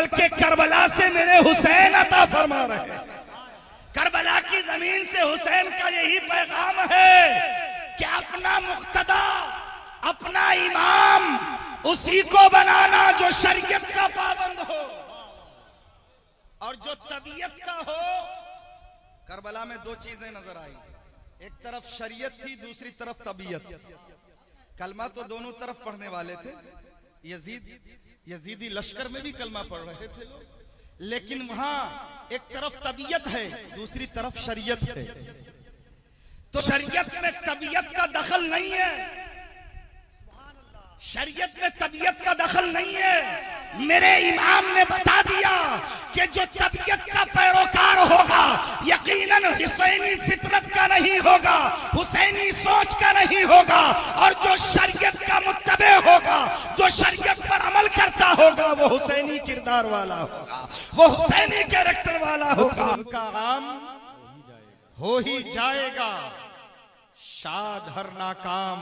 बल्कि करबला से मेरे हुसैन अता फरमा रहे हैं। करबला की जमीन से हुसैन का यही पैगाम है कि अपना मुक्तदा, अपना इमाम उसी को बनाना जो शरीयत का पाबंद हो और जो तबीयत का हो। करबला में दो चीजें नजर आई, एक तरफ शरीयत थी, दूसरी तरफ तबीयत। कलमा तो दोनों तरफ पढ़ने वाले थे, यजीदी लश्कर में भी कलमा पढ़ रहे थे लोग, लेकिन वहां एक तरफ तबीयत है, दूसरी तरफ शरीयत है। तो शरीयत में तबीयत का दखल नहीं है, शरीयत में तबीयत का दखल नहीं है। मेरे इमाम ने बता दिया कि जो तबीयत का पैरोकार होगा यकीनन हुसैनी फितरत का नहीं होगा, हुसैनी सोच का नहीं होगा, और जो शरीयत का मुत्तबे होगा, जो शरीयत पर अमल करता होगा, वो हुसैनी किरदार वाला होगा, वो हुसैनी कैरेक्टर वाला होगा। उनका काम हो ही जाएगा, शाद हर नाकाम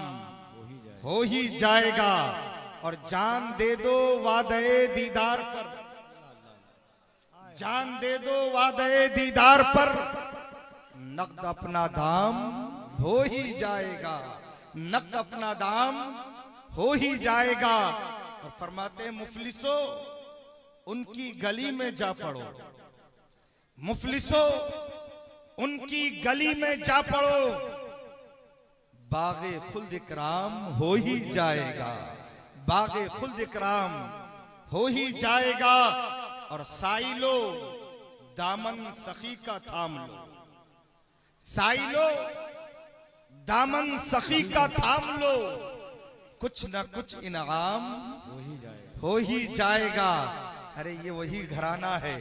हो ही जाएगा, और जान दे दो वादे दीदार पर, जान दे दो वादे दीदार पर, नक़द अपना दाम हो ही जाएगा, नक़द अपना दाम हो ही जाएगा। और फरमाते मुफलिसो उनकी गली में जा पड़ो, मुफलिसो उनकी गली में जा पड़ो, बागे खुल्द इकराम हो ही जाएगा, बागे खुल्द इकराम हो ही जाएगा। और साइलो दामन सखी का थाम लो, साइलो दामन सखी का थाम लो, कुछ न कुछ इनाम हो ही जाएगा। अरे ये वही घराना है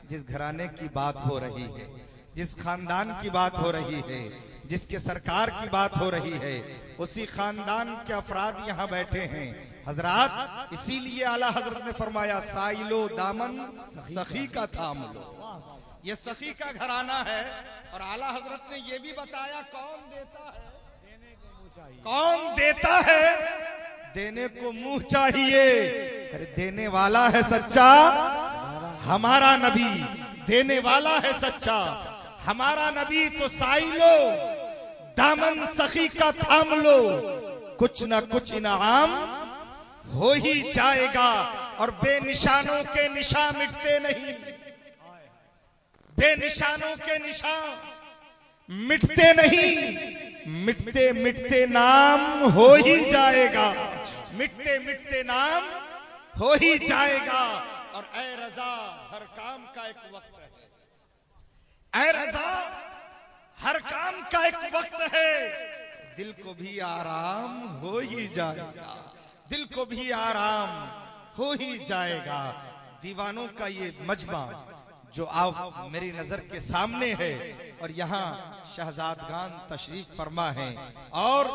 जिस घराने की बात हो रही है, जिस खानदान की बात हो रही है, जिसके सरकार की बात हो रही है, उसी खानदान के अफराद यहाँ बैठे हैं हजरात। इसीलिए आला हजरत ने फरमाया साइलो दामन सखी का थाम लो। ये सखी का घराना है, और आला हजरत ने ये भी बताया कौन देता है, देने को मुंह चाहिए, कौन देता है, देने को मुंह चाहिए। अरे देने वाला है सच्चा हमारा नबी, देने वाला है सच्चा हमारा नबी। तो साइलो दामन सखी का थाम लो, कुछ ना कुछ इनाम हो ही जाएगा। और बेनिशानों के निशान मिटते नहीं, बेनिशानों के निशान मिटते नहीं, मिटते मिटते नाम हो ही जाएगा, मिटते मिटते नाम हो ही जाएगा। और ऐ रजा हर काम का एक वक्त है, ऐ रजा हर काम का एक वक्त है, दिल को भी आराम हो ही जाएगा, दिल को भी आराम हो ही जाएगा। दीवानों का ये मजमा जो आप मेरी नजर के सामने है, और यहाँ शहजादगान तशरीफ फरमा है, और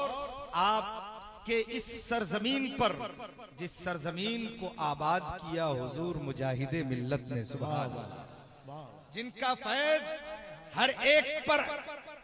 आपके इस सरजमीन पर, जिस सरजमीन को आबाद किया हुजूर मुजाहिदे मिल्लत ने, सुभान अल्लाह, जिनका फैज हर एक पर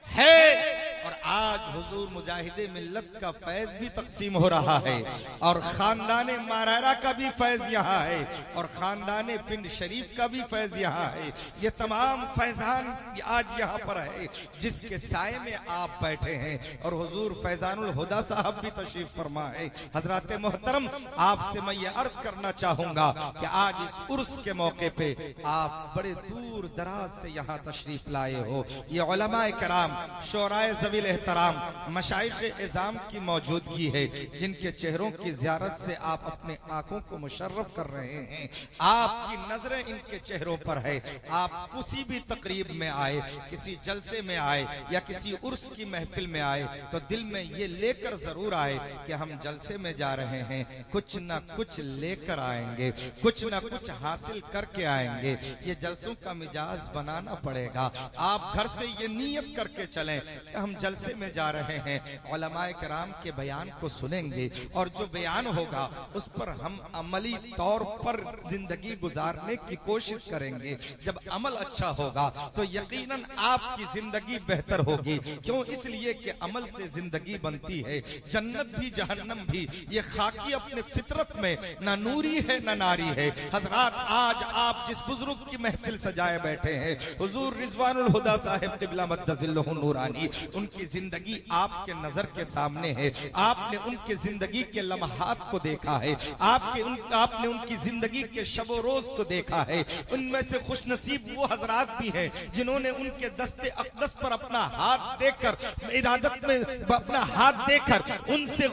है, और आज हुजूर मुजाहिदे मिल्लत का फैज भी तकसीम हो रहा है, और खानदाने मारारा का भी फैज यहाँ है, और खानदाने पिंड शरीफ का भी फैज यहाँ है। ये तमाम फैजान आज यहाँ पर है, जिसके साए में आप बैठे हैं। और हुजूर फैजानुल हुदा साहब भी तशरीफ फरमा है। हजरत मोहतरम, आपसे मैं ये अर्ज करना चाहूंगा कि आज इस उर्स के मौके पे आप बड़े दूर दराज से यहाँ तशरीफ लाए हो। ये उलमाए कराम, शोराए ज़वील एहतराम, मशाइख इज़ाम की मौजूदगी है, जिनके चेहरों की ज़ियारत से आप अपने आंखों को मुशर्रफ कर रहे हैं। आपकी नजरें इनके चेहरों पर है। आप किसी भी तकरीब में आए, किसी जलसे में आए, या किसी उर्स की महफिल में आए, तो दिल में ये लेकर जरूर आए कि हम जलसे में जा रहे हैं, कुछ न कुछ लेकर आएंगे, कुछ न कुछ हासिल करके आएंगे। ये जलसों का मिजाज बनाना पड़ेगा। आप घर से ये नियत करके चलें कि हम जलसे में जा रहे हैं, उलमाए किराम के बयान को सुनेंगे और जो बयान होगा उस पर हम अमली तौर पर जिंदगी गुजारने की कोशिश करेंगे। जब अमल अच्छा होगा तो यकीनन आपकी जिंदगी बेहतर होगी। क्यों? इसलिए कि अमल से जिंदगी बनती है। जन्नत भी जहन्नम भी ये खाकी अपने फितरत में न नूरी है न नारी है। हजरात, आज आप जिस बुजुर्ग की महफिल सजाए बैठे हैं, हुजूर रिजवानुल हुदा साहिब क़िबला मद्दजिल्लहु नूरानी, उनकी जिंदगी आपके नजर के सामने है। आपने उनके जिंदगी के लम्हात को देखा है, आपने उनकी जिंदगी के शबो रोज को देखा है। उनमें से खुशनसीब वो हजरात भी हैं जिन्होंने उनके दस्ते अक़दस पर अपना हाथ देकर, इरादत में अपना हाथ देकर उनसे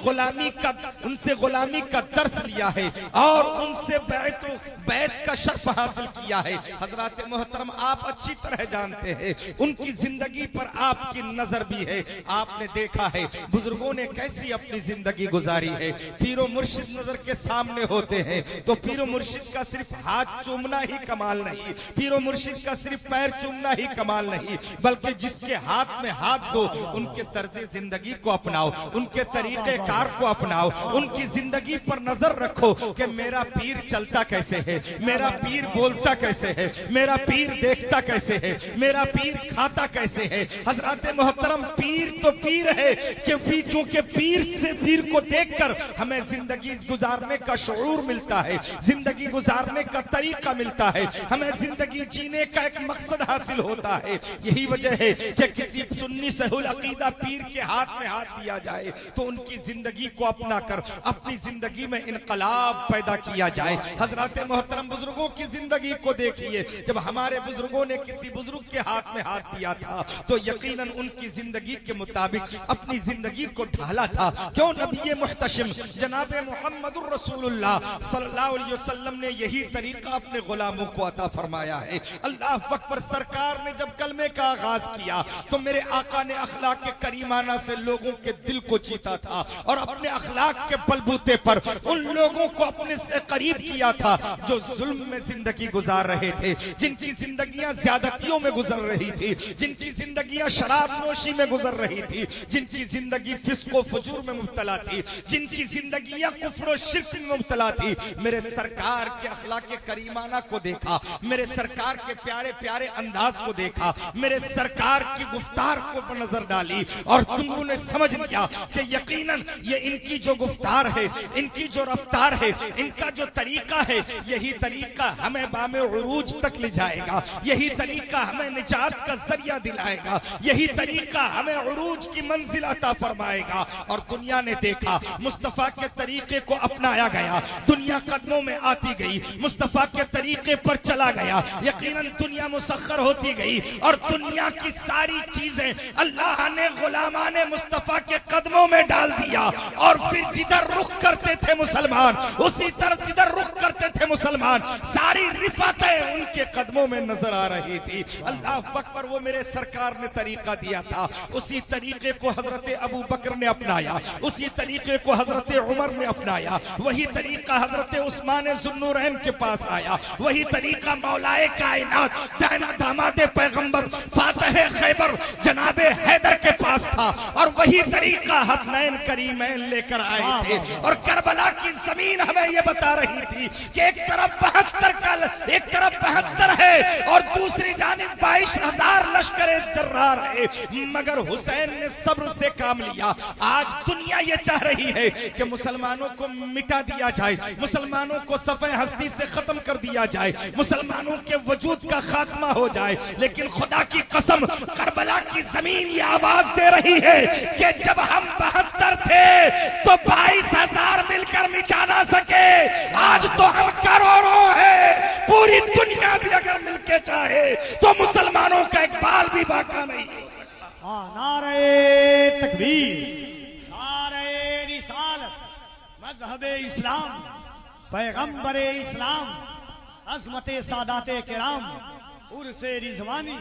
गुलामी का दर्स लिया है और उनसे बैत का शर्फ हासिल किया है। हजरात मोहतरम, आप अच्छी तरह जानते हैं उनकी जिंदगी पर आपकी नजर भी है। आपने देखा है बुजुर्गों ने कैसी अपनी जिंदगी गुजारी है। पीरो मुर्शिद नजर के सामने होते हैं तो पीरो मुर्शिद का सिर्फ हाथ चूमना ही कमाल नहीं, पीरो मुर्शिद का सिर्फ पैर चूमना ही कमाल नहीं, बल्कि जिसके हाथ में हाथ दो उनके तर्जे जिंदगी को अपनाओ, उनके तरीके कार को अपनाओ, उनकी जिंदगी पर नजर रखो कि मेरा पीर चलता कैसे है, मेरा पीर बोलता कैसे है, मेरा पीर देखता कैसे है, मेरा पीर खाता कैसे है। हजरत मोहतरम, पीर तो पीर है क्योंकि पीर को देखकर हमें जिंदगी गुजारने का शऊर मिलता है, जिंदगी गुजारने का तरीका मिलता है, हमें जिंदगी जीने का एक मकसद हासिल होता है। यही वजह है कि किसी सुन्नी सहुल अकीदा पीर के हाथ में हाथ दिया जाए तो उनकी जिंदगी को अपना कर अपनी जिंदगी में इनकलाब पैदा किया जाए। हजरत मोहतरम, बुजुर्गों की जिंदगी को देखिए, जब हमारे बुजुर्गों ने किसी बुजुर्ग के हाथ में हाथ दिया था तो यकीनन उनकी जिंदगी के मुताबिक अपनी जिंदगी को ढाला था। क्यों? नबी मुहतशिम जनाब मुहम्मदुर रसूलुल्लाह सल्लल्लाहु अलैहि वसल्लम ने यही तरीका अपने गुलामों को अता फरमाया है। अल्लाह अकबर। सरकार ने जब कलमे का आगाज किया तो मेरे आका ने अखलाक के करीमाना से लोगों के दिल को जीता था और अपने अखलाक के बलबूते पर उन लोगों को अपने से करीब किया था जो जुल्म में जिंदगी गुजार रहे थे, जिनकी जिंदगियां ज्यादतियों में गुजर रही थी, जिनकी जिंदगियां शराब नोशी में गुजर रही थी, जिनकी जिंदगी फिस्को फजूर में मुब्तला थी, जिनकी जिंदगियां कुफ्र और शिर्क में मुब्तला थी। मेरे सरकार के अखलाक के करीमाना को देखा, मेरे सरकार के प्यारे प्यारे अंदाज को देखा, मेरे सरकार की गुफ्तार को नजर डाली और तुमों ने समझ लिया कि यकीनन ये इनकी जो गुफ्तार है, इनकी जो रफ्तार है, इनका जो तरीका है, यही तरीका हमें बामे उरूज तक ले जाएगा, यही तरीका हमें निजात का जरिया दिलाएगा, यही तरीका हमें उरूज की मंजिल अता फरमाएगा। और दुनिया ने देखा मुस्तफा के तरीके को अपनाया गया, दुनिया कदमों में आती गई, मुस्तफा के तरीके पर चला गया, यकीनन दुनिया मुसख्खर होती गई और दुनिया की सारी चीजें अल्लाह ने गुलामाने मुस्तफा के कदमों में डाल दिया। और फिर जिधर रुख करते थे मुसलमान, उसी तरफ जिधर रुख करते थे मुसलमान, सारी रिफातें उनके कदमों में नजर आ रही थी। अल्लाह अकबर। वो मेरे सरकार ने तरीका दिया था, उसी तरीके को हजरत अबू बकर ने अपनाया, उसी तरीके को हजरत उमर ने अपनाया, वही तरीका हजरत उस्मान जुन्नूरैन के पास आया, वही तरीका मौलाए कायनात दामादे पैगंबर फातह खैबर जनाबे हैदर के पास था और वही तरीका हसनैन करीमैन लेकर आए थे। और करबला की जमीन हमें यह बता रही थी कि एक तरफ 72 है और दूसरी जानिब 22,000 लश्कर जर्रार है, मगर हुसैन ने सब्र से काम लिया। आज दुनिया ये चाह रही है कि मुसलमानों को मिटा दिया जाए, मुसलमानों को सफ़े हस्ती से खत्म कर दिया जाए, मुसलमानों के वजूद का खात्मा हो जाए, लेकिन खुदा की कसम करबला की जमीन ये आवाज दे रही है कि जब हम 72 थे तो 22,000 मिलकर मिटा ना सके, आज तो हम करोड़ों हैं, पूरी दुनिया भी अगर मिलके चाहे तो मुसलमानों का एक बाल भी बाका नहीं हो सकता। नारे तकबीर, नारे रिसालत, मजहबे इस्लाम, पैगंबरे इस्लाम, अज़मते सादाते किराम, उर्से रिजवानी।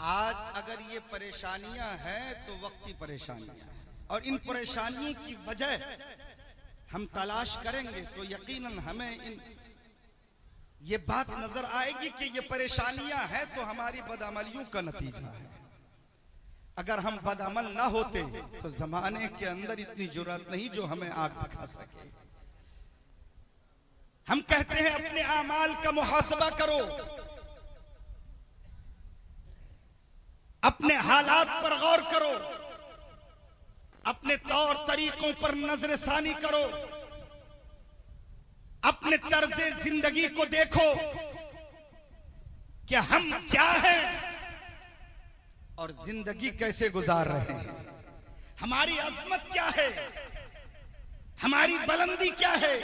आज अगर ये परेशानियां हैं तो वक्ती परेशानियां हैं, और इन परेशानियों की वजह हम तलाश करेंगे तो यकीनन हमें ये बात नजर आएगी कि ये परेशानियां हैं तो हमारी बदअमलियों का नतीजा है। अगर हम बदअमल ना होते तो जमाने के अंदर इतनी जुर्रत नहीं जो हमें आग दिखा सके। हम कहते हैं अपने आमाल का मुहासबा करो, अपने हालात पर गौर करो, अपने तौर तरीकों पर नजरसानी करो, अपने तर्ज़े जिंदगी को देखो कि हम क्या हैं और जिंदगी कैसे गुजार रहे हैं, हमारी अजमत क्या है, हमारी बुलंदी क्या है,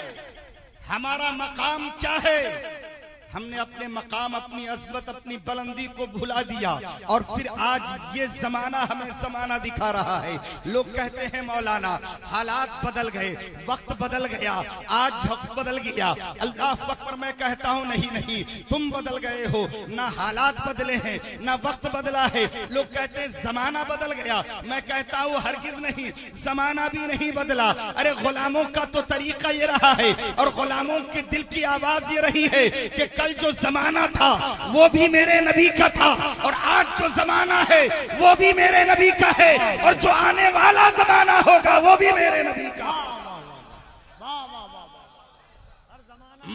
हमारा मकाम क्या है। हमने अपने मकाम, अपनी अजमत, अपनी बुलंदी को भुला दिया और फिर आज ये जमाना हमें जमाना दिखा रहा है। लोग कहते हैं मौलाना हालात बदल गए, वक्त बदल गया, आज वक्त बदल गया। अल्लाह अकबर, मैं कहता हूं नहीं नहीं, तुम बदल गए हो, ना हालात बदले हैं ना वक्त बदला है। लोग कहते हैं जमाना बदल गया, मैं कहता हूं हरगिज नहीं, जमाना भी नहीं बदला। अरे गुलामों का तो तरीका ये रहा है और गुलामों के दिल की आवाज ये रही है कि कल जो जमाना था वो भी मेरे नबी का था और आज जो जमाना है वो भी मेरे नबी का है और जो आने वाला जमाना होगा वो भी मेरे नबी का।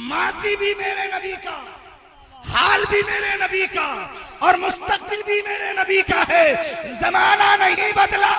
माजी भी मेरे नबी का, हाल भी मेरे नबी का और मुस्तकबिल भी मेरे नबी का है। जमाना नहीं बदला,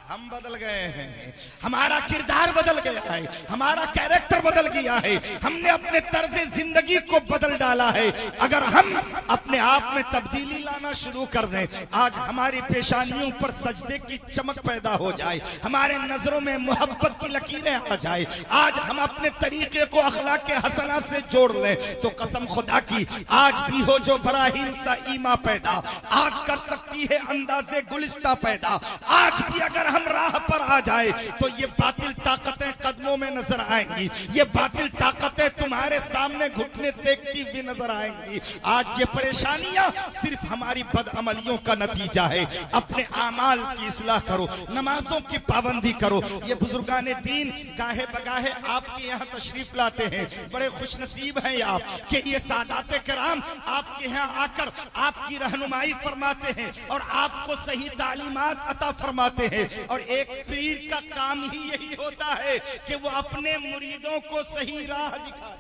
हम बदल गए हैं, हमारा किरदार बदल गया है, हमारा कैरेक्टर बदल गया है, हमने अपने तर्ज़े जिंदगी को बदल डाला है। अगर हम अपने आप में तब्दीली लाना शुरू कर दें, आज हमारी पेशानियों पर सजदे की चमक पैदा हो जाए, हमारे नजरों में मोहब्बत की लकीरें आ जाए, आज हम अपने तरीके को अखलाक के हसना से जोड़ लें तो कसम खुदा की आज भी हो जो बराहीम सा ईमा पैदा, आज कर सकती है अंदाजे गुलिस्ता पैदा। आज भी अगर हम राह पर आ जाए तो ये बातिल ताकतें कदमों में नजर आएंगी, ये बातिल ताकतें तुम्हारे सामने घुटने टेकती हुई नजर आएंगी। आज ये परेशानियां सिर्फ हमारी बदअमलियों का नतीजा है। अपने आमाल की इस्लाह करो, नमाजों की पाबंदी करो। ये बुजुर्गाने दीन गाहे बगाहे आपके यहाँ तशरीफ लाते हैं, बड़े खुशनसीब हैं आप कि ये सादाते किराम आपके यहाँ आकर आपकी रहनुमाई फरमाते हैं और आपको सही तालीमात अता फरमाते हैं। और एक पीर का काम ही यही होता है कि वो अपने मुरीदों को सही राह दिखाए।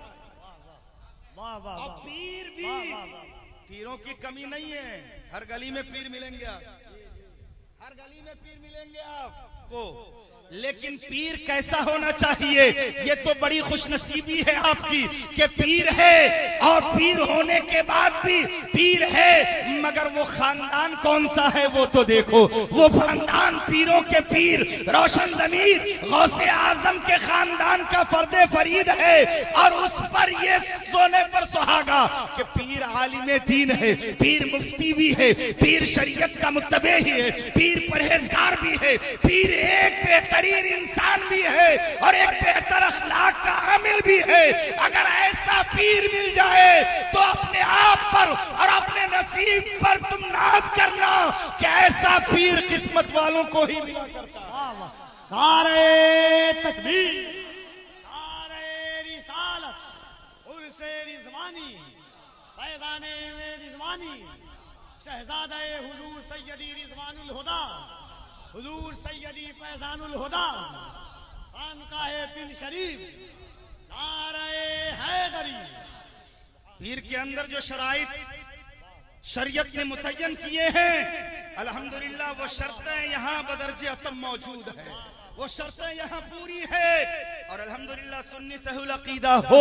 और पीर भी, पीरों की कमी नहीं है, हर गली में पीर मिलेंगे आप, हर गली में पीर मिलेंगे आपको, लेकिन पीर कैसा होना चाहिए ये तो बड़ी खुशनसीबी है आपकी कि पीर है और पीर होने के बाद भी पीर है, मगर वो खानदान कौन सा है वो तो देखो। वो खानदान पीरों के पीर रोशन ज़मीर गौसे आजम के खानदान का फर्दे फरीद है और उस पर ये सोने पर सुहागा कि पीर आलिम दीन है, पीर मुफ्ती भी है, पीर शरीयत का मुत्तबे ही है, पीर परहेजगार भी है, पीर एक बेहतरीन इंसान भी है और एक बेहतर अखलाक का आमिल भी है। अगर ऐसा पीर मिल जाए तो अपने आप पर और अपने नसीब पर तुम नाज करना कि ऐसा पीर किस्मत वालों को ही मिला करता। नारे तकबीर, नारे रिसालत, उर्से रिजवानी, फैज़ाने रिजवानी, शहजादे हुजूर सैयदी रिजवानुल हुदा, हुजूर सैयदी फैज़ानुल हुदा, खानकाहे पिल शरीफ, नारे हैदरी। पीर के अंदर जो शराइत शरीयत ने मुतय्यन किए हैं, अल्हम्दुलिल्लाह वो शर्तें यहाँ बदर्जे अतम मौजूद है, वो शर्तें यहाँ पूरी है और अल्हम्दुलिल्लाह सुन्नी सहूल अकीदा हो।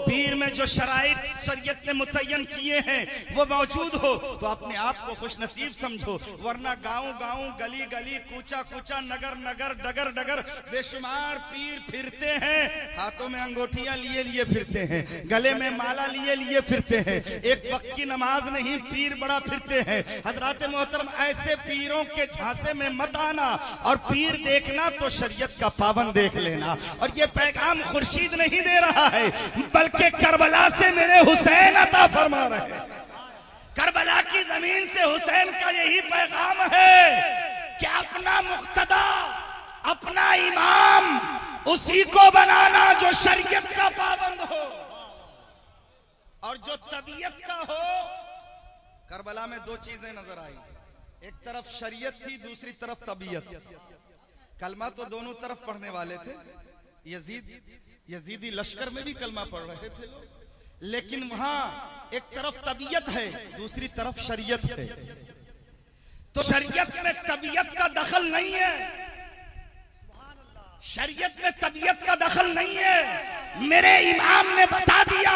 पीर में जो शराइत शरीयत ने मुतय्यन किए हैं वो मौजूद हो तो अपने आप को खुशनसीब समझो, वरना गांव गांव, गली गली, कूचा कूचा, नगर नगर, डगर डगर बेशुमार पीर फिरते हैं, हाथों में अंगूठियां लिए लिए फिरते हैं, गले में माला लिए लिए फिरते हैं, एक वक्त की नमाज नहीं पीर बड़ा फिरते हैं। हजरात मोहतरम, ऐसे पीरों के झांसे में मत आना और पीर देखना तो शरीयत का पाबंद देख लेना। और ये पैगाम खुर्शीद नहीं दे रहा है बल्कि करबला से मेरे हुसैन अता फरमा रहे हैं, करबला की जमीन से हुसैन का यही पैगाम है कि अपना मुक्तदा, अपना इमाम उसी को बनाना जो शरीयत का पाबंद हो और जो तबीयत का हो। करबला में दो चीजें नजर आई, एक तरफ शरीयत थी, दूसरी तरफ तबीयत। कलमा तो दोनों तरफ पढ़ने वाले थे, यजीदी लश्कर में भी कलमा पढ़ रहे थे लोग, लेकिन वहां एक तरफ तबीयत है, दूसरी तरफ शरीयत है। तो शरीयत में तबीयत का दखल नहीं है, शरीयत में तबीयत का दखल नहीं है। मेरे इमाम ने बता दिया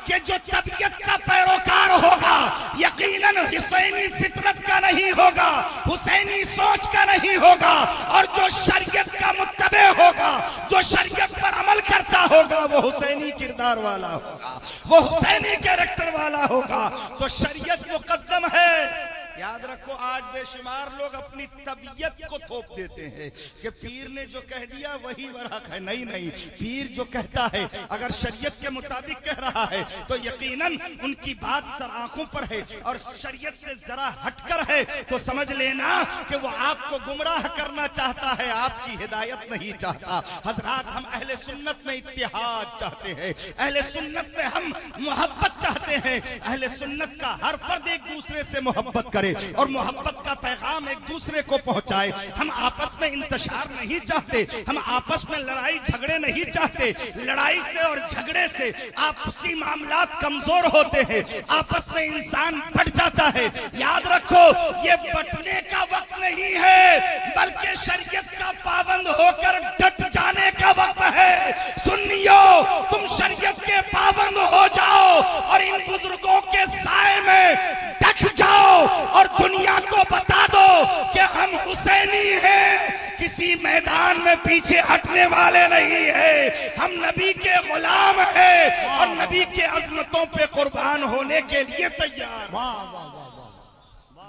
कि जो तबीयत का पैरोकार होगा यकीनन हुसैनी फितरत का नहीं होगा, हुसैनी सोच का नहीं होगा, और जो शरीयत का मुत्तबे होगा, जो शरीयत पर अमल करता होगा, वो हुसैनी किरदार वाला होगा, वो हुसैनी कैरेक्टर वाला होगा। तो शरीयत मुकद्दम है। याद रखो, आज बेशुमार लोग अपनी तबीयत को थोप देते हैं कि पीर ने जो कह दिया वही वरहक है। नहीं नहीं, पीर जो कहता है अगर शरीयत के मुताबिक कह रहा है तो यकीनन उनकी बात सर आंखों पर है, और शरीयत से जरा हटकर है तो समझ लेना कि वो आपको गुमराह करना चाहता है, आपकी हिदायत नहीं चाहता। हजरात, हम अहले सुन्नत में इत्तेहाद चाहते हैं, अहले सुन्नत में हम मोहब्बत चाहते हैं, अहले सुन्नत का हर फर्द एक दूसरे से मोहब्बत करे और मोहब्बत का पैगाम एक दूसरे को पहुंचाए। हम आपस में इंतशार नहीं चाहते, हम आपस में लड़ाई झगड़े नहीं चाहते। लड़ाई से और झगड़े से आपसी मामलात कमजोर होते हैं, आपस में इंसान बट जाता है। याद रखो, ये बटने का वक्त नहीं है, बल्कि शरीयत का पाबंद होकर डट जाने का वक्त है। सुन्नियों, तुम शरीयत के पाबंद हो जाओ और इन बुजुर्गों के साए में डट जाओ और दुनिया को बता दो कि हम हुसैनी हैं, किसी मैदान में पीछे हटने वाले नहीं है। हम नबी के गुलाम हैं और नबी के अजमतों पे कुर्बान होने के लिए तैयार।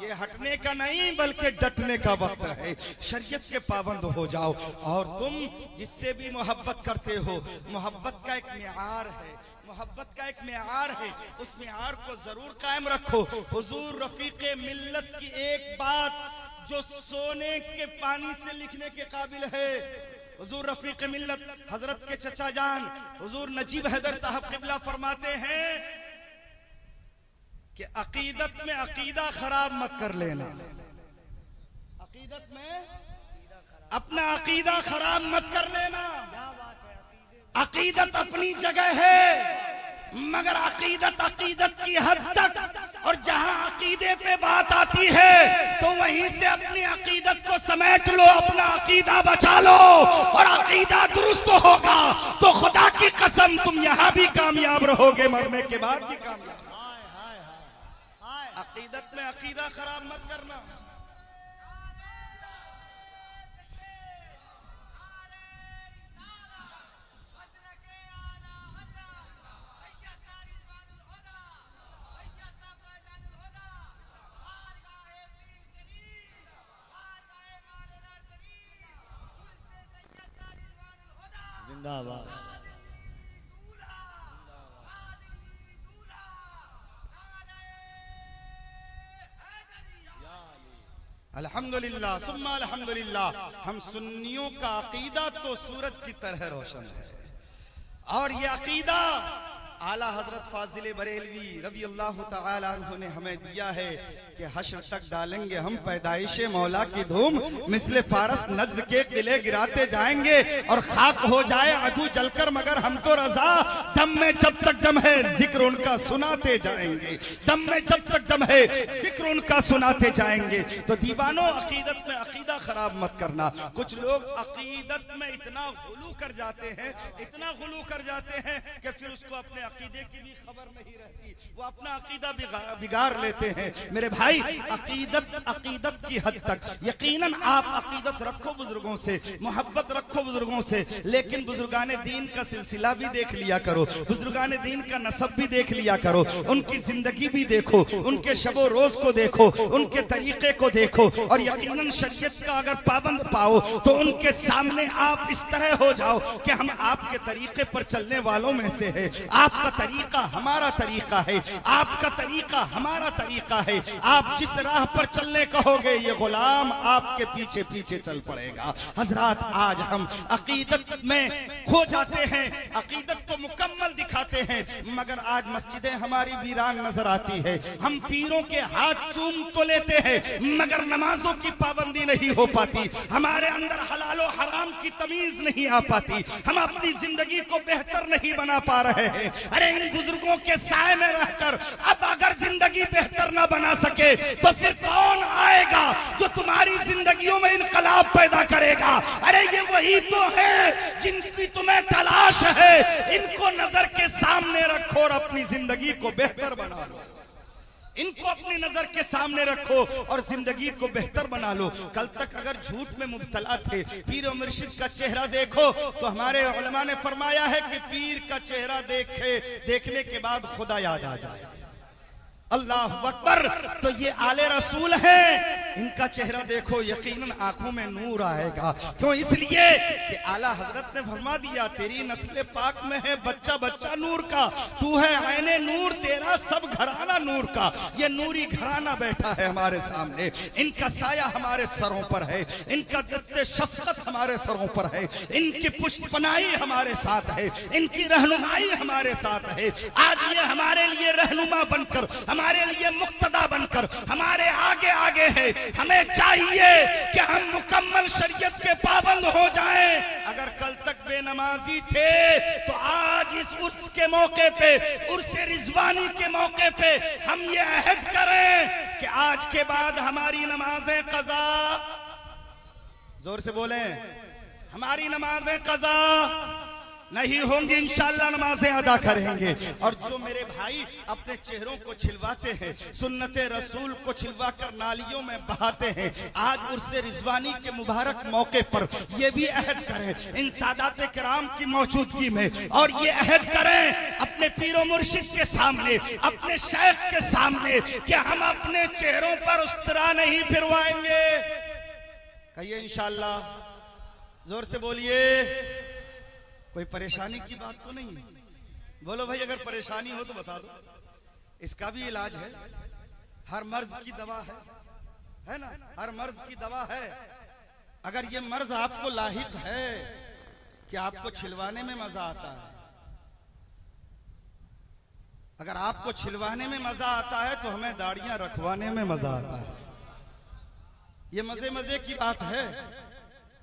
ये हटने का नहीं बल्कि डटने का वक्त है। शरीयत के पाबंद हो जाओ। और तुम जिससे भी मोहब्बत करते हो, मोहब्बत का एक मियार है, मोहब्बत का एक मियार है, उस मियार को जरूर कायम रखो। हुजूर रफीके मिल्लत की एक बात जो सोने के पानी से लिखने के काबिल है, हुजूर रफीके मिल्लत हजरत के चचा जान हुजूर नजीब हैदर साहब क़िबला फरमाते हैं कि अकीदत में अकीदा खराब मत कर लेना। अकीदत में अपना अकीदा खराब मत कर लेना। अकीदत अपनी जगह है, मगर अकीदत अकीदत की हद तक, और जहां अकीदे पे बात आती है तो वहीं से अपनी अकीदत को समेट लो, अपना अकीदा बचा लो। और अकीदा दुरुस्त होगा तो खुदा की कसम तुम यहां भी कामयाब रहोगे, मरने के बाद भी कामयाब। अकीदत में अकीदा खराब मत करना। जिंदाबाद। अल्हम्दुलिल्लाह सुम्मा अल्हम्दुलिल्लाह। हम सुन्नियों का अकीदा तो सूरज की तरह रोशन है, और ये अकीदा आला हजरत फाजिल बरेलवी रज़ी अल्लाह तआला अन्हु ने हमें दिया है कि हश्र तक डालेंगे हम पैदाइशे मौला की धूम, मिसले फारस नज्द के किले गिराते जाएंगे और खाक हो जाए अदू जलकर मगर हम तो रजा। दम में जब तक दम है जिक्र उनका सुनाते जाएंगे, दम में जब तक दम है जिक्र उनका सुनाते जाएंगे। तो दीवानों, अकीदत में अकीदा खराब मत करना। कुछ लोग अकीदत में इतना गुलू कर जाते हैं, इतना गुलू कर जाते हैं कि फिर उसको अपने अकीदे की भी खबर नहीं रहती, वो अपना अकीदा बिगाड़ लेते हैं। मेरे भाई, अकीदत अकीदत की हद तक, यकीनन आप अकीदत रखो बुजुर्गों से, मोहब्बत रखो बुजुर्गों से, लेकिन बुजुर्गाने दीन का सिलसिला भी देख लिया करो, बुजुर्गाने दीन का नसब भी देख लिया करो, उनकी जिंदगी भी देखो, उनके शबो रोज को देखो, उनके तरीके को देखो, और यकीनन शरीयत का अगर पाबंद पाओ तो उनके सामने आप इस तरह हो जाओ कि हम आपके तरीके पर चलने वालों में से है, आप आपका तरीका हमारा तरीका है, आपका तरीका हमारा तरीका है। आप जिस राह पर चलने कहोगे ये गुलाम आपके पीछे पीछे चल पड़ेगा। हजरात, आज हम अकीदत में खो जाते हैं, अकीदत तो मुकम्मल दिखाते हैं, मगर आज मस्जिदें हमारी वीरान नजर आती है। हम पीरों के हाथ चूम तो लेते हैं, मगर नमाजों की पाबंदी नहीं हो पाती। हमारे अंदर हलालो हराम की तमीज नहीं आ पाती। हम अपनी जिंदगी को बेहतर नहीं बना पा रहे हैं। अरे इन बुजुर्गों के साए में रहकर अब अगर जिंदगी बेहतर ना बना सके तो फिर कौन आएगा जो तुम्हारी जिंदगियों में इनकलाब पैदा करेगा? अरे ये वही तो है जिनकी तुम्हें तलाश है। इनको नजर के सामने रखो और अपनी जिंदगी को बेहतर बना लो। इनको अपनी नजर के सामने रखो और जिंदगी को बेहतर बना लो। कल तक अगर झूठ में मुब्तला थे, पीर और मुर्शिद का चेहरा देखो तो हमारे उलमा ने फरमाया है कि पीर का चेहरा देखने के बाद खुदा याद आ जाए। अल्लाह अकबर। तो ये आले रसूल हैं, इनका चेहरा देखो यकीनन आंखों में नूर आएगा। क्यों? इसलिए कि आला हजरत ने फरमा दिया तेरी नस्ल पाक में है बच्चा बच्चा नूर का, तू है आईने नूर, तेरा सब घराना नूर का। ये नूरी घराना बैठा है हमारे सामने, इनका साया हमारे सरों पर है, इनका दस्ते शफकत हमारे सरों पर है, इनकी पुष्पनाई हमारे साथ है, इनकी रहनुमाई हमारे साथ है। आज ये हमारे लिए रहनुमा बनकर, हमारे लिए मुक्तदा बनकर हमारे आगे आगे है। हमें चाहिए कि हम मुकम्मल शरीयत के पाबंद हो जाएं। अगर कल तक बेनमाजी थे तो आज इस उर्स के मौके पे, उर्स रिजवानी के मौके पे हम ये अहद करें कि आज के बाद हमारी नमाजें कज़ा, जोर से बोलें, हमारी नमाजें कज़ा नहीं होंगी, इंशाअल्लाह नमाजें अदा करेंगे। और जो मेरे भाई अपने चेहरों को छिलवाते हैं, सुन्नते रसूल को छिलवाकर नालियों में बहाते हैं, आज उर्से रिजवानी के मुबारक मौके पर ये भी अहद करें इन सादात किराम की मौजूदगी में, और ये अहद करें अपने पीरो मुर्शिद के सामने, अपने शेख के सामने कि हम अपने चेहरों पर उस तरह नहीं फिरवाएंगे। कहिए इंशाअल्लाह, जोर से बोलिए। कोई परेशानी की बात तो नहीं? बोलो भाई, अगर परेशानी हो तो बता दो, इसका भी इलाज है। हर मर्ज की दवा है ना, हर मर्ज की दवा है। अगर ये मर्ज आपको लाहिक है कि आपको छिलवाने में मजा आता है, अगर आपको छिलवाने में मजा आता है तो हमें दाढ़ियां रखवाने में मजा आता है। ये मजे मजे की बात है।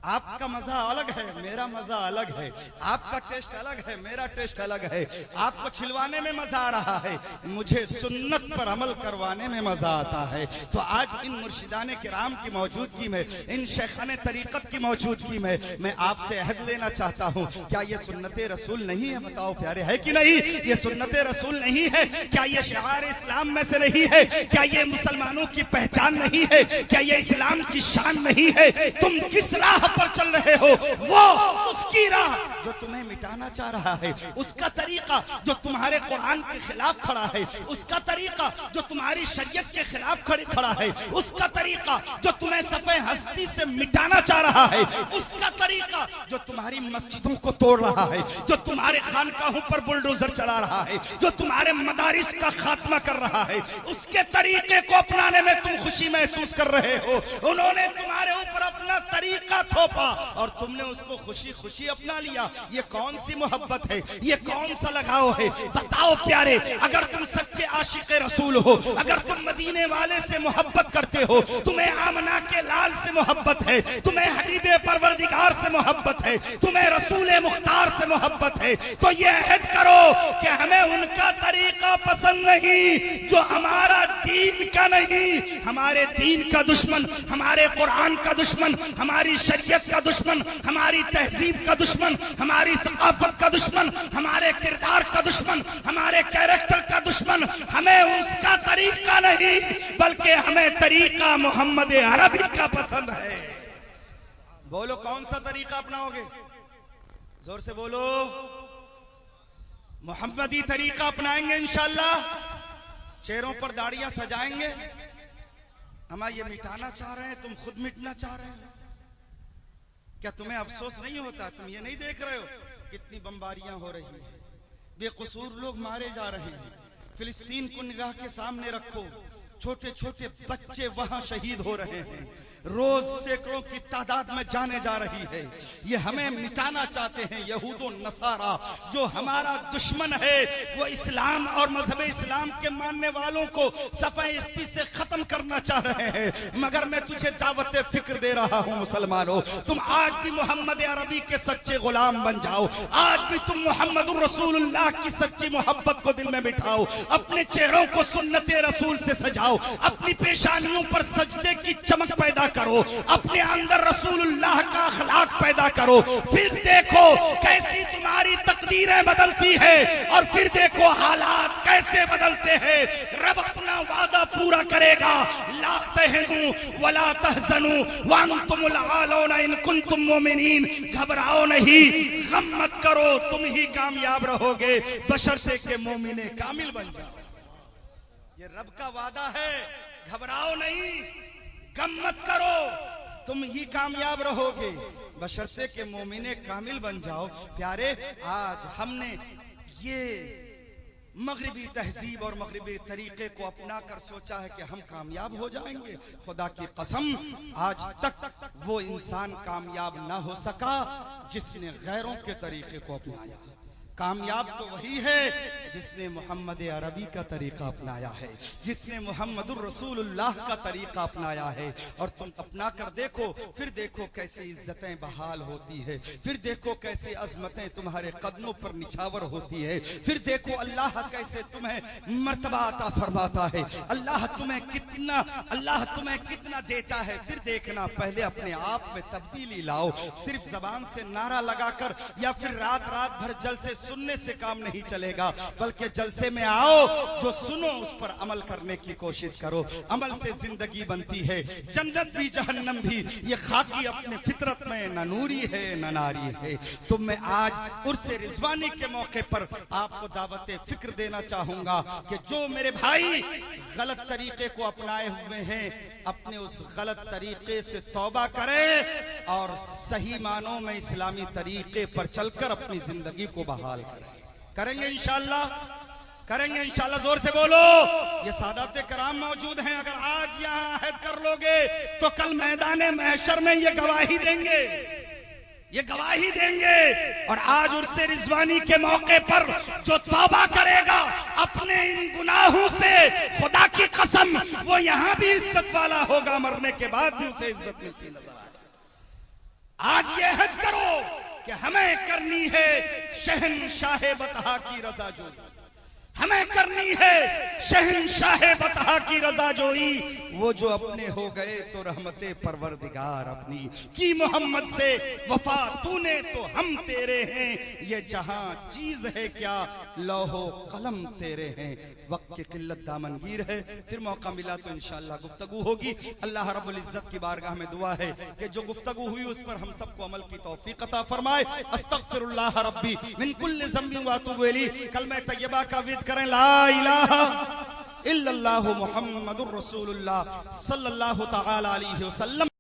आपका मजा अलग है, मेरा मजा अलग है, आपका टेस्ट अलग है, मेरा टेस्ट अलग है। आपको छिलवाने में मजा आ रहा है, मुझे सुन्नत पर अमल करवाने में मजा आता है। तो आज इन मुर्शिदाने किराम की मौजूदगी में, इन शेखाने तरीकत की मौजूदगी में मैं आपसे अहद लेना चाहता हूँ, क्या ये सुन्नते रसूल नहीं है? बताओ प्यारे, है कि नहीं? ये सुन्नते रसूल नहीं है? क्या ये शिआर इस्लाम में से नहीं है? क्या ये मुसलमानों की पहचान नहीं है? क्या ये इस्लाम की शान नहीं है? तुम किस राह पर चल रहे हो, वो उसकी राह जो तुम्हें मिटाना चाह रहा है, उसका तरीका जो तुम्हारे कुरान के खिलाफ खड़ा है, उसका तरीका जो तुम्हारी शरीयत के खिलाफ खड़ा है, उसका तरीका जो तुम्हें सफे हस्ती से मिटाना चाह रहा है, उसका तरीका जो तुम्हारी मस्जिदों को तोड़ रहा है, जो तुम्हारे खानकाहों पर बुलडोजर चला रहा है, जो तुम्हारे मदारिस का खात्मा कर रहा है, उसके तरीके को अपनाने में तुम खुशी महसूस कर रहे हो। उन्होंने तुम्हारे ऊपर अपना तरीका थोपा और तुमने उसको खुशी खुशी अपना लिया। ये कौन सी मोहब्बत है? ये कौन सा लगाव है? बताओ प्यारे, अगर तुम सच्चे आशिक रसूल हो, अगर तुम मदीने वाले से मोहब्बत करते हो, तुम्हें आमना के लाल से मोहब्बत है, तुम्हें हबीबे परवरदिगार से मोहब्बत है, तुम्हें रसूल मुख्तार से मोहब्बत है, तो ये अहद करो कि हमें उनका तरीका पसंद नहीं जो हमारा दीन का नहीं, हमारे दीन का दुश्मन, हमारे कुरान का दुश्मन, हमारी शरीयत का दुश्मन, हमारी तहजीब का दुश्मन, हमारी सकाफत का दुश्मन, हमारे किरदार का दुश्मन, हमारे कैरेक्टर का दुश्मन, हमें उसका तरीका नहीं बल्कि हमें तरीका मोहम्मद अरबी का पसंद है। बोलो कौन सा तरीका अपनाओगे? जोर से बोलो। मोहम्मदी तरीका अपनाएंगे इंशाअल्लाह। चेहरों पर दाढ़ियां सजाएंगे। हम ये मिटाना चाह रहे हैं, तुम खुद मिटना चाह रहे हो। क्या तुम्हें अफसोस नहीं होता? तुम ये नहीं देख रहे हो कितनी बमबारियां हो रही हैं? बेकसूर लोग मारे जा रहे हैं। फिलिस्तीन को निगाह के सामने रखो, छोटे छोटे बच्चे वहां शहीद हो रहे हैं, रोज सैकड़ों की तादाद में जाने जा रही है। ये हमें मिटाना चाहते हैं यहूदो नसारा, जो हमारा दुश्मन है। वो इस्लाम और मजहब इस्लाम के मानने वालों को सफ़ाई से खत्म करना चाह रहे हैं। मगर मैं तुझे दावत फिक्र दे रहा हूँ मुसलमानों, तुम आज भी मोहम्मद अरबी के सच्चे गुलाम बन जाओ। आज भी तुम मोहम्मद रसूलुल्लाह की सच्ची मोहब्बत को दिल में बिठाओ। अपने चेहरों को सुन्नते रसूल से सजाओ, अपनी पेशानियों पर सजदे की चमक पैदा करो, अपने अंदर रसूलुल्लाह का अखलाक पैदा करो। फिर देखो कैसी तुम्हारी तकदीरें बदलती है और फिर देखो हालात कैसे बदलते हैं। रब अपना वादा पूरा करेगा। ला तहनु वला तहजनु व अंतुमुल आलौना इन कुंतुम मोमिनीन। घबराओ नहीं, गम मत करो, तुम ही कामयाब रहोगे बशर्ते के मोमिने कामिल बन जाओ। ये रब का वादा है। घबराओ नहीं, गम मत करो, तुम ही कामयाब रहोगे बशर्ते के मोमिने कामिल बन जाओ। प्यारे, आज हमने ये मगरिबी तहजीब और मगरिबी तरीके को अपना कर सोचा है कि हम कामयाब हो जाएंगे। खुदा की कसम, आज तक वो इंसान कामयाब ना हो सका जिसने गैरों के तरीके को अपनाया। कामयाब तो वही है जिसने मोहम्मद अरबी का तरीका अपनाया है, जिसने मोहम्मदुर रसूलुल्लाह का तरीका अपनाया है। और तुम अपना कर देखो, फिर देखो कैसे इज्जतें बहाल होती है, फिर देखो कैसे अजमतें तुम्हारे कदमों पर निछावर होती है, फिर देखो अल्लाह कैसे तुम्हें मर्तबा अता फरमाता है, अल्लाह तुम्हें कितना देता है। फिर देखना, पहले अपने आप में तब्दीली लाओ। सिर्फ जबान से नारा लगाकर या फिर रात रात भर जलसे सुनने से काम नहीं चलेगा, बल्कि जलसे में आओ, जो सुनो उस पर अमल करने की कोशिश करो। अमल से जिंदगी बनती है, जन्नत भी जहन्नम भी। ये खाकी अपने फितरत में न नूरी है न नारी है। तो मैं आज उर्स रिजवानी के मौके पर आपको दावत फिक्र देना चाहूंगा कि जो मेरे भाई गलत तरीके को अपनाए हुए हैं, अपने उस गलत तरीके से तौबा करें और सही मानों में इस्लामी तरीके पर चलकर अपनी जिंदगी को बहाल करेंगे इंशाअल्लाह, करेंगे इंशाअल्लाह। जोर से बोलो। ये सादात कराम मौजूद हैं, अगर आज यहाँ अहद कर लोगे तो कल मैदान महशर में ये गवाही देंगे, ये गवाही देंगे। और आज उर्स रिजवानी के मौके पर जो तौबा करेगा अपने इन गुनाहों से, खुदा की कसम वो यहाँ भी इज्जत वाला होगा, मरने के बाद भी उसे इज्जत मिलती नजर आए। आज ये अहद करो कि हमें करनी है शहंशाह बतहा की रजा जोई, हमें करनी है शहंशाह बतहा की रजा जोई। वो जो अपने हो गए तो रहमते परवरदिगार अपनी की मोहम्मद से वफा तूने तो हम तेरे हैं। ये जहां चीज है क्या लौहो कलम तेरे हैं। वक्त की किल्लत दामनगीर है, फिर मौका मिला तो इंशाअल्लाह गुफ्तगू होगी। अल्लाह रब्बुल इज्जत की बारगाह में दुआ है कि जो गुफ्तगू हुई उस पर हम सबको अमल की तौफीक अता फरमाए। अस्तगफिरुल्लाह रब्बी मिन कुल्लि ज़ंबिन व अतूबु इलैह। कलमा तय्यबा का विद करें, ला इलाहा इल्लल्लाहु मुहम्मदुर रसूलुल्लाह सल्लल्लाहु तआला अलैहि वसल्लम।